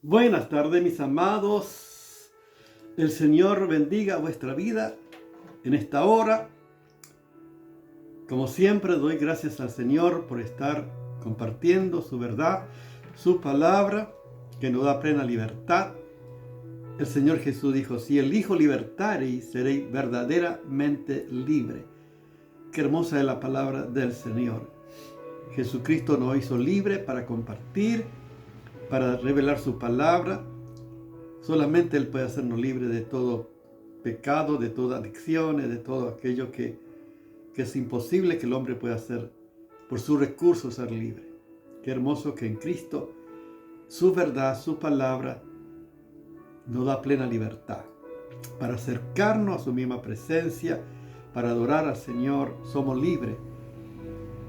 Buenas tardes, mis amados. El Señor bendiga vuestra vida en esta hora. Como siempre, doy gracias al Señor por estar compartiendo su verdad, su palabra, que nos da plena libertad. El Señor Jesús dijo, si el Hijo libertareis, seréis verdaderamente libre. Qué hermosa es la palabra del Señor. Jesucristo nos hizo libre para compartir, para revelar su palabra. Solamente Él puede hacernos libres de todo pecado, de toda adicción, de todo aquello que es imposible que el hombre pueda hacer por sus recursos ser libre. Qué hermoso que en Cristo su verdad, su palabra nos da plena libertad para acercarnos a su misma presencia, para adorar al Señor. Somos libres.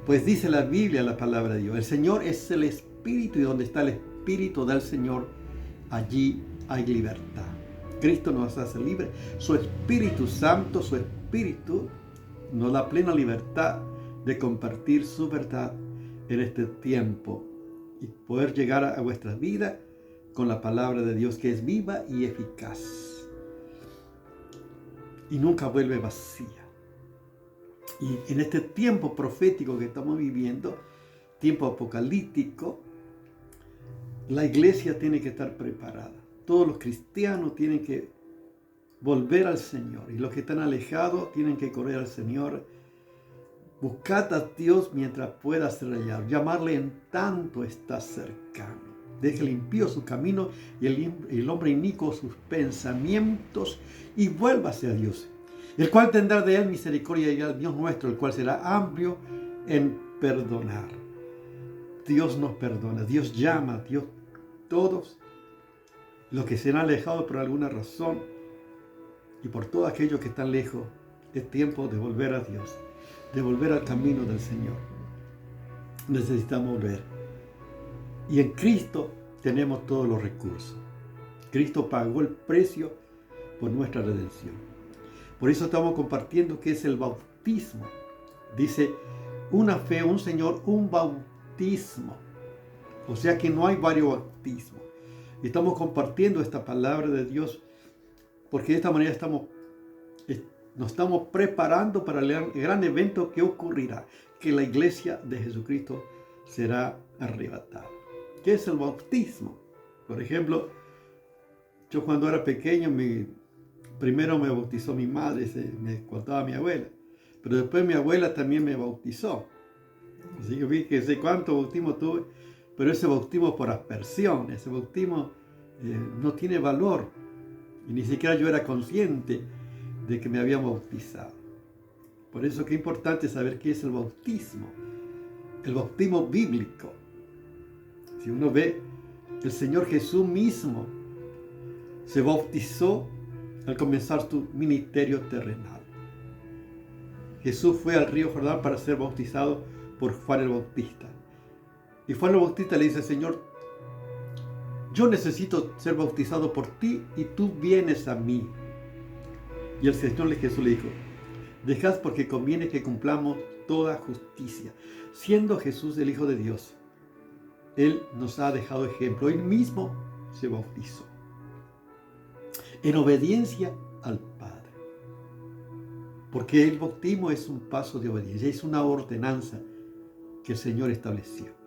Pues dice la Biblia, la palabra de Dios, el Señor es el Espíritu, y donde está el Espíritu del Señor, allí hay libertad. Cristo nos hace libres. Su Espíritu Santo, su Espíritu, nos da plena libertad de compartir su verdad en este tiempo y poder llegar a vuestras vidas con la palabra de Dios, que es viva y eficaz y nunca vuelve vacía. Y en este tiempo profético que estamos viviendo, tiempo apocalíptico, la iglesia tiene que estar preparada. Todos los cristianos tienen que volver al Señor, y los que están alejados tienen que correr al Señor. Buscad a Dios mientras pueda ser hallado, llamarle en tanto está cercano. Deje el impío su camino y el hombre inicuo sus pensamientos, y vuélvase a Dios, el cual tendrá de él misericordia, y al Dios nuestro, el cual será amplio en perdonar. Dios nos perdona, Dios llama, Dios, todos los que se han alejado por alguna razón, y por todo aquello que están lejos, es tiempo de volver a Dios, de volver al camino del Señor. Necesitamos volver. Y en Cristo tenemos todos los recursos. Cristo pagó el precio por nuestra redención. Por eso estamos compartiendo qué es el bautismo. Dice, una fe, un Señor, un bautismo. O sea que no hay varios bautismos. Y estamos compartiendo esta palabra de Dios, porque de esta manera nos estamos preparando para el gran evento que ocurrirá, que la iglesia de Jesucristo será arrebatada. ¿Qué es el bautismo? Por ejemplo, yo cuando era pequeño, primero me bautizó mi madre, me contaba mi abuela, pero después mi abuela también me bautizó. Así que vi que sé cuánto bautismo tuve, pero ese bautismo por aspersión, ese bautismo no tiene valor. Y ni siquiera yo era consciente de que me habían bautizado. Por eso que es importante saber qué es el bautismo bíblico. Si uno ve, el Señor Jesús mismo se bautizó al comenzar su ministerio terrenal. Jesús fue al río Jordán para ser bautizado por Juan el Bautista. Y Juan el Bautista le dice, Señor, yo necesito ser bautizado por ti y tú vienes a mí. Y el Señor Jesús le dijo, dejad porque conviene que cumplamos toda justicia. Siendo Jesús el Hijo de Dios, Él nos ha dejado ejemplo. Él mismo se bautizó en obediencia al Padre. Porque el bautismo es un paso de obediencia, es una ordenanza que el Señor estableció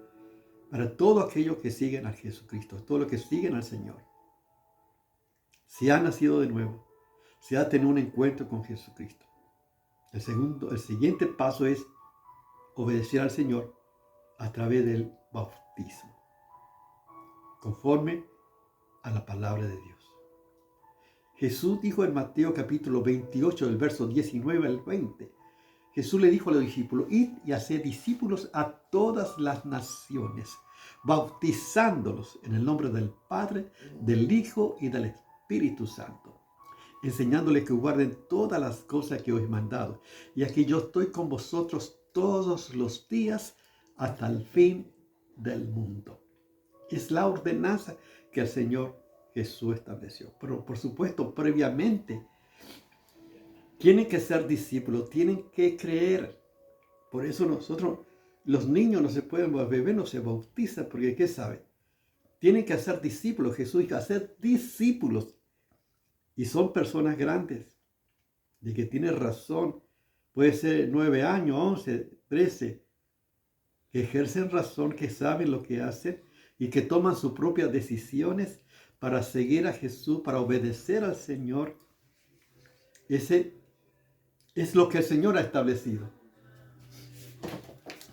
para todos aquellos que siguen a Jesucristo, todos los que siguen al Señor. Si ha nacido de nuevo, si ha tenido un encuentro con Jesucristo. El siguiente paso es obedecer al Señor a través del bautismo, conforme a la palabra de Dios. Jesús dijo en Mateo capítulo 28, del verso 19 al 20, Jesús le dijo a los discípulos, id y haced discípulos a todas las naciones, bautizándolos en el nombre del Padre, del Hijo y del Espíritu Santo, enseñándoles que guarden todas las cosas que os he mandado. Y aquí yo estoy con vosotros todos los días hasta el fin del mundo. Es la ordenanza que el Señor Jesús estableció. Pero por supuesto, previamente, tienen que ser discípulos, tienen que creer. Por eso nosotros, los niños no se pueden, los bebés no se bautizan, porque ¿qué saben? tienen que hacer discípulos. Jesús dijo, hacer discípulos. Y son personas grandes, de que tienen razón. Puede ser 9 años, 11, 13, que ejercen razón, que saben lo que hacen y que toman sus propias decisiones para seguir a Jesús, para obedecer al Señor. Ese es lo que el Señor ha establecido.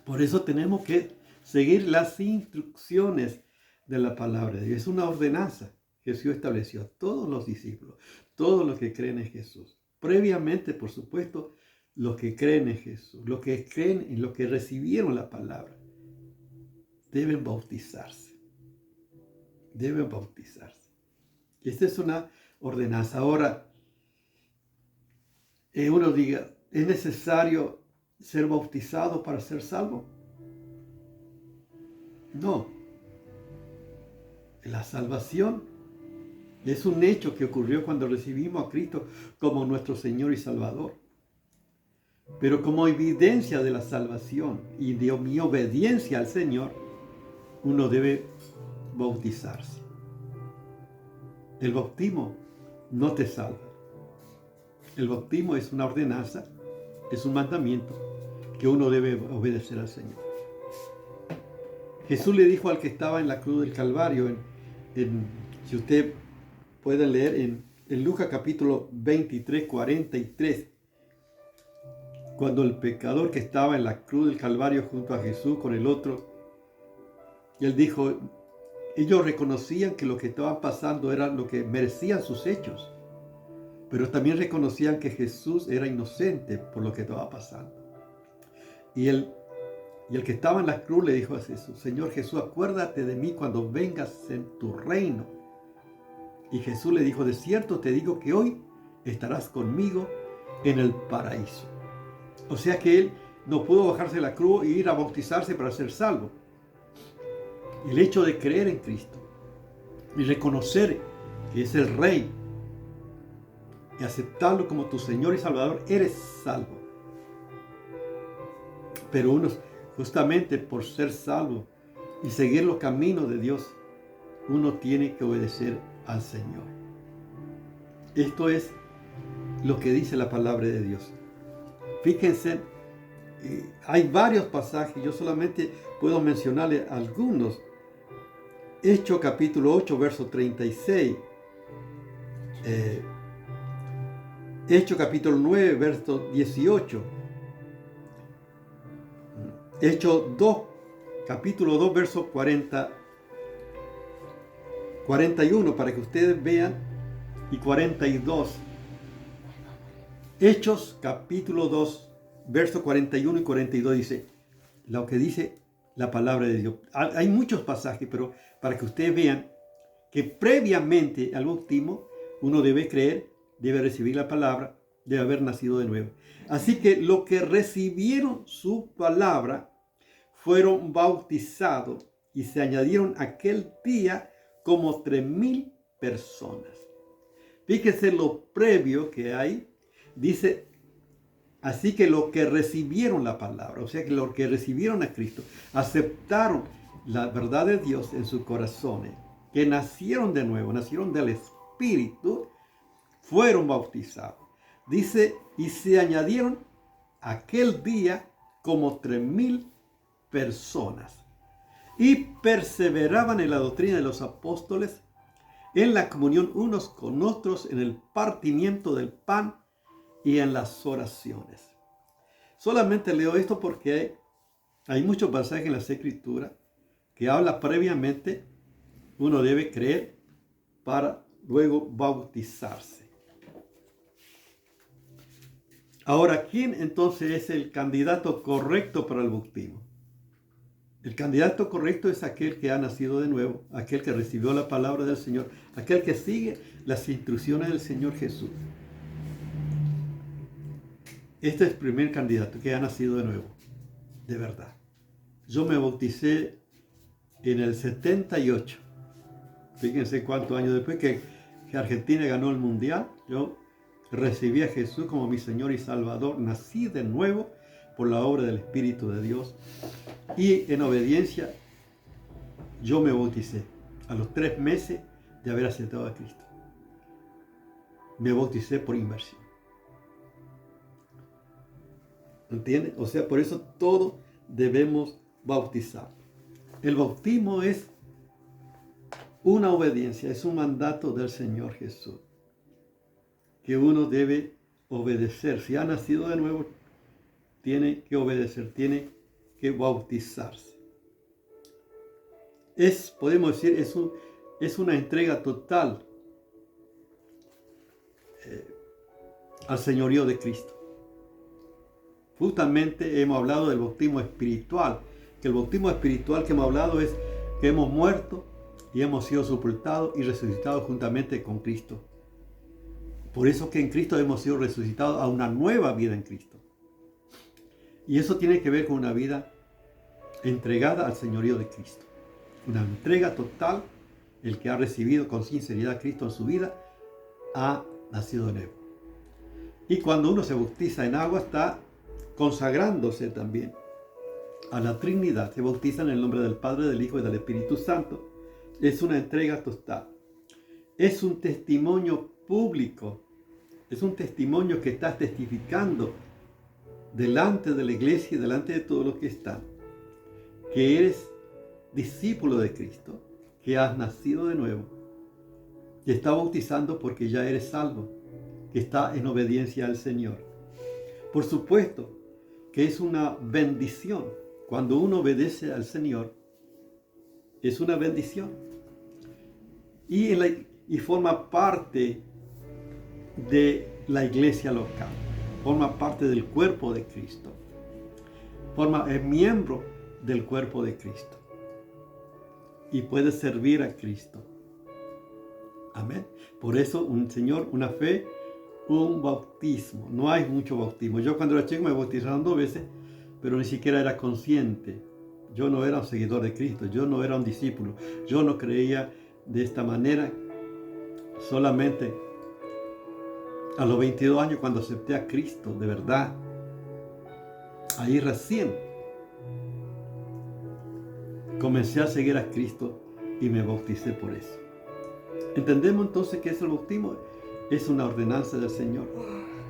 Por eso tenemos que seguir las instrucciones de la palabra de Dios. Es una ordenanza que Jesús estableció a todos los discípulos, todos los que creen en Jesús. Previamente, por supuesto, los que creen en Jesús, los que creen en los que recibieron la palabra, deben bautizarse. Deben bautizarse. Esta es una ordenanza. Ahora, uno diga, ¿es necesario ser bautizado para ser salvo? No. La salvación es un hecho que ocurrió cuando recibimos a Cristo como nuestro Señor y Salvador. Pero como evidencia de la salvación y de mi obediencia al Señor, uno debe bautizarse. El bautismo no te salva. El bautismo es una ordenanza, es un mandamiento que uno debe obedecer al Señor. Jesús le dijo al que estaba en la cruz del Calvario, si usted puede leer en Lucas capítulo 23, 43, cuando el pecador que estaba en la cruz del Calvario junto a Jesús con el otro, él dijo, ellos reconocían que lo que estaba pasando era lo que merecían sus hechos, pero también reconocían que Jesús era inocente por lo que estaba pasando. Y el que estaba en la cruz le dijo a Jesús, Señor Jesús, acuérdate de mí cuando vengas en tu reino. Y Jesús le dijo, de cierto te digo que hoy estarás conmigo en el paraíso. O sea que él no pudo bajarse de la cruz e ir a bautizarse para ser salvo. El hecho de creer en Cristo y reconocer que es el Rey y aceptarlo como tu Señor y Salvador, eres salvo. Pero uno, justamente por ser salvo y seguir los caminos de Dios, uno tiene que obedecer al Señor. Esto es lo que dice la palabra de Dios. Fíjense, hay varios pasajes, yo solamente puedo mencionarle algunos. Hechos capítulo 8, verso 36. Hechos capítulo 9, verso 18. Hechos 2, capítulo 2, verso 41, para que ustedes vean, y 42. Hechos capítulo 2, verso 41 y 42 dice, lo que dice la palabra de Dios. Hay muchos pasajes, pero para que ustedes vean que previamente al bautismo uno debe creer, debe recibir la palabra, debe haber nacido de nuevo. Así que los que recibieron su palabra fueron bautizados y se añadieron aquel día como 3,000 personas. Fíjense lo previo que hay. Dice, así que los que recibieron la palabra, o sea que los que recibieron a Cristo, aceptaron la verdad de Dios en sus corazones, que nacieron de nuevo, nacieron del Espíritu, fueron bautizados. Dice, y se añadieron aquel día como 3,000 personas. Y perseveraban en la doctrina de los apóstoles, en la comunión unos con otros, en el partimiento del pan y en las oraciones. Solamente leo esto porque hay muchos pasajes en las Escrituras que habla previamente, uno debe creer para luego bautizarse. Ahora, ¿quién entonces es el candidato correcto para el bautismo? El candidato correcto es aquel que ha nacido de nuevo, aquel que recibió la palabra del Señor, aquel que sigue las instrucciones del Señor Jesús. Este es el primer candidato que ha nacido de nuevo, de verdad. Yo me bauticé en el 78. Fíjense cuántos años después que Argentina ganó el Mundial, yo recibí a Jesús como mi Señor y Salvador. Nací de nuevo por la obra del Espíritu de Dios. Y en obediencia, yo me bauticé. a los 3 meses de haber aceptado a Cristo. Me bauticé por inmersión. ¿Entiendes? O sea, por eso todos debemos bautizar. El bautismo es una obediencia, es un mandato del Señor Jesús, que uno debe obedecer. Si ha nacido de nuevo, tiene que obedecer, tiene que bautizarse. Podemos decir, es una entrega total al señorío de Cristo. Justamente hemos hablado del bautismo espiritual, que el bautismo espiritual que hemos hablado es que hemos muerto y hemos sido sepultados y resucitados juntamente con Cristo. Por eso que en Cristo hemos sido resucitados a una nueva vida en Cristo. Y eso tiene que ver con una vida entregada al señorío de Cristo. Una entrega total. El que ha recibido con sinceridad a Cristo en su vida ha nacido de nuevo. Y cuando uno se bautiza en agua está consagrándose también a la Trinidad. Se bautiza en el nombre del Padre, del Hijo y del Espíritu Santo. Es una entrega total. Es un testimonio público. Es un testimonio que estás testificando delante de la iglesia y delante de todos los que están, que eres discípulo de Cristo, que has nacido de nuevo, que está bautizando porque ya eres salvo, que está en obediencia al Señor. Por supuesto que es una bendición. Cuando uno obedece al Señor, es una bendición. Y forma parte de la iglesia local. Forma parte del cuerpo de Cristo. Es miembro del cuerpo de Cristo. Y puede servir a Cristo. Amén. Por eso un Señor, una fe, un bautismo. No hay mucho bautismo. Yo cuando era chico me bautizaron 2 veces, pero ni siquiera era consciente. Yo no era un seguidor de Cristo. Yo no era un discípulo. Yo no creía de esta manera. Solamente a los 22 años, cuando acepté a Cristo de verdad, ahí recién comencé a seguir a Cristo y me bauticé por eso. ¿Entendemos entonces qué es el bautismo? Es una ordenanza del Señor.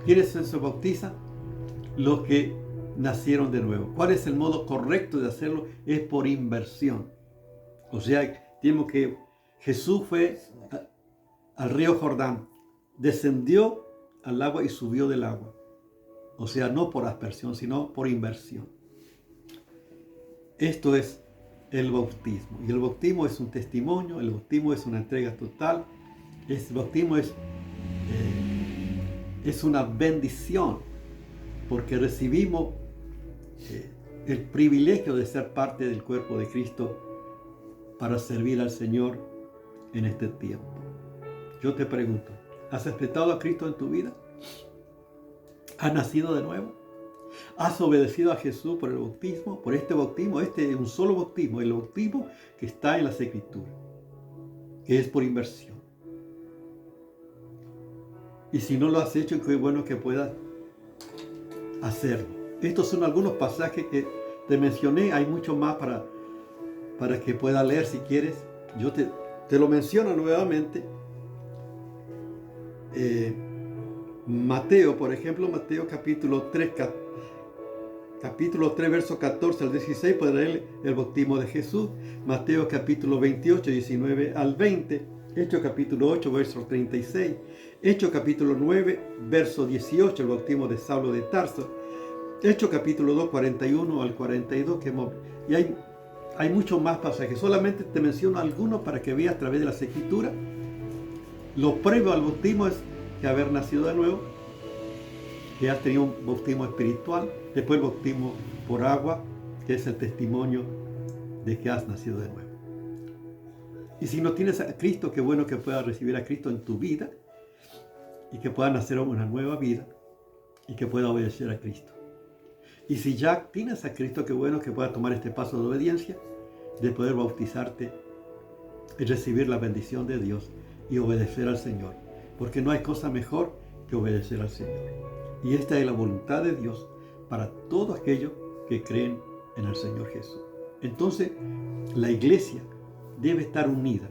¿Quiénes se bautizan? Los que nacieron de nuevo. ¿Cuál es el modo correcto de hacerlo? Es por inmersión. O sea, tenemos que Jesús fue al río Jordán, descendió al agua y subió del agua. O sea, no por aspersión, sino por inmersión. Esto es el bautismo. Y el bautismo es un testimonio, el bautismo es una entrega total. El bautismo es una bendición, porque recibimos el privilegio de ser parte del cuerpo de Cristo para servir al Señor en este tiempo. Yo te pregunto, ¿has aceptado a Cristo en tu vida? ¿Has nacido de nuevo? ¿Has obedecido a Jesús por el bautismo? Por este bautismo, este es un solo bautismo, el bautismo que está en las Escrituras, que es por inmersión. Y si no lo has hecho, qué bueno que puedas hacerlo. Estos son algunos pasajes que te mencioné, hay mucho más para que puedas leer si quieres. Yo te lo menciono nuevamente. Mateo, por ejemplo, Mateo capítulo 3, versos 14 al 16, puede leer el bautismo de Jesús. Mateo capítulo 28, 19 al 20. Hechos capítulo 8, verso 36. Hechos capítulo 9, verso 18, el bautismo de Saulo de Tarso. Hechos capítulo 2, 41 al 42. Y hay muchos más pasajes. Solamente te menciono algunos para que veas a través de las Escrituras. Lo previo al bautismo es que haber nacido de nuevo, que has tenido un bautismo espiritual, después el bautismo por agua, que es el testimonio de que has nacido de nuevo. Y si no tienes a Cristo, qué bueno que puedas recibir a Cristo en tu vida y que puedas nacer una nueva vida y que puedas obedecer a Cristo. Y si ya tienes a Cristo, qué bueno que puedas tomar este paso de obediencia, de poder bautizarte y recibir la bendición de Dios y obedecer al Señor. Porque no hay cosa mejor que obedecer al Señor. Y esta es la voluntad de Dios para todos aquellos que creen en el Señor Jesús. Entonces, la iglesia debe estar unida.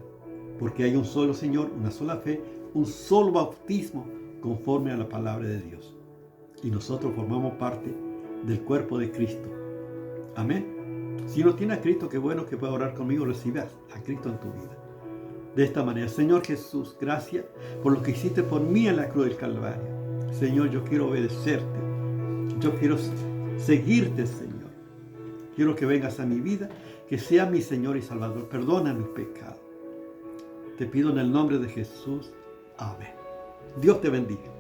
porque hay un solo Señor, una sola fe, un solo bautismo conforme a la palabra de Dios. Y nosotros formamos parte del cuerpo de Cristo. Amén. Si no tiene a Cristo, qué bueno que pueda orar conmigo, recibir a Cristo en tu vida. De esta manera, Señor Jesús, gracias por lo que hiciste por mí en la cruz del Calvario. Señor, yo quiero obedecerte. Yo quiero seguirte, Señor. Quiero que vengas a mi vida, que sea mi Señor y Salvador. Perdona mis pecados. Te pido en el nombre de Jesús. Amén. Dios te bendiga.